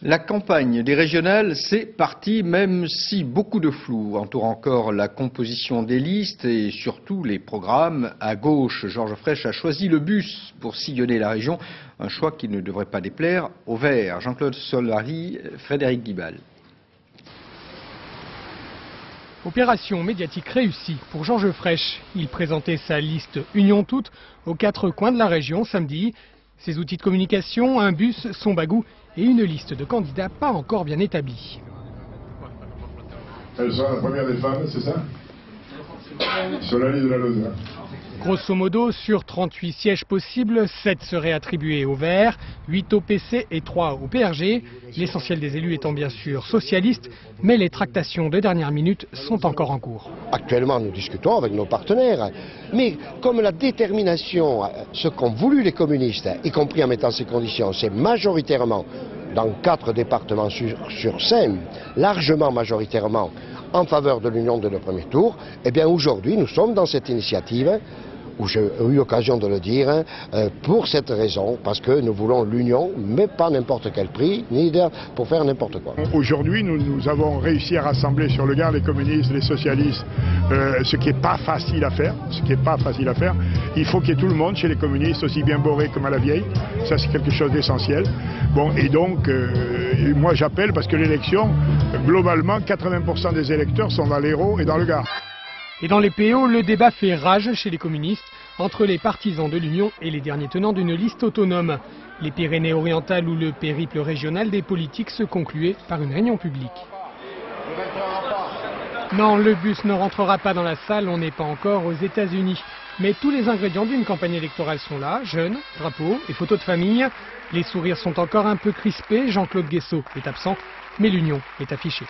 La campagne des régionales, c'est parti, même si beaucoup de flou entoure encore la composition des listes et surtout les programmes. À gauche, Georges Frêche a choisi le bus pour sillonner la région, un choix qui ne devrait pas déplaire aux Verts. Jean-Claude Solari, Frédéric Guibal. Opération médiatique réussie pour Georges Frêche. Il présentait sa liste Union Toute aux 4 coins de la région samedi. Ses outils de communication, un bus, son bagou et une liste de candidats pas encore bien établie. Elle sera la première des femmes, c'est ça? Sur la liste de la Lozère. Grosso modo, sur 38 sièges possibles, 7 seraient attribués aux Verts, 8 au PC et 3 au PRG. L'essentiel des élus étant bien sûr socialistes, mais les tractations de dernière minute sont encore en cours. Actuellement, nous discutons avec nos partenaires, mais comme la détermination, ce qu'ont voulu les communistes, y compris en mettant ces conditions, c'est majoritairement dans 4 départements sur 5, largement majoritairement en faveur de l'union de le premier tour, eh bien aujourd'hui nous sommes dans cette initiative, où j'ai eu l'occasion de le dire, pour cette raison, parce que nous voulons l'union, mais pas n'importe quel prix, ni pour faire n'importe quoi. Aujourd'hui, nous avons réussi à rassembler sur le Gard les communistes, les socialistes, ce qui n'est pas facile à faire. Il faut qu'il y ait tout le monde chez les communistes, aussi bien Boré comme à la vieille. Ça, c'est quelque chose d'essentiel. Bon, et donc, moi j'appelle parce que l'élection, globalement, 80% des électeurs sont dans l'Hérault et dans le Gard. Et dans les PO, le débat fait rage chez les communistes entre les partisans de l'Union et les derniers tenants d'une liste autonome. Les Pyrénées-Orientales ou le périple régional des politiques se concluaient par une réunion publique. Non, le bus ne rentrera pas dans la salle, on n'est pas encore aux États-Unis. Mais tous les ingrédients d'une campagne électorale sont là, jeunes, drapeaux et photos de famille. Les sourires sont encore un peu crispés, Jean-Claude Guessot est absent, mais l'Union est affichée.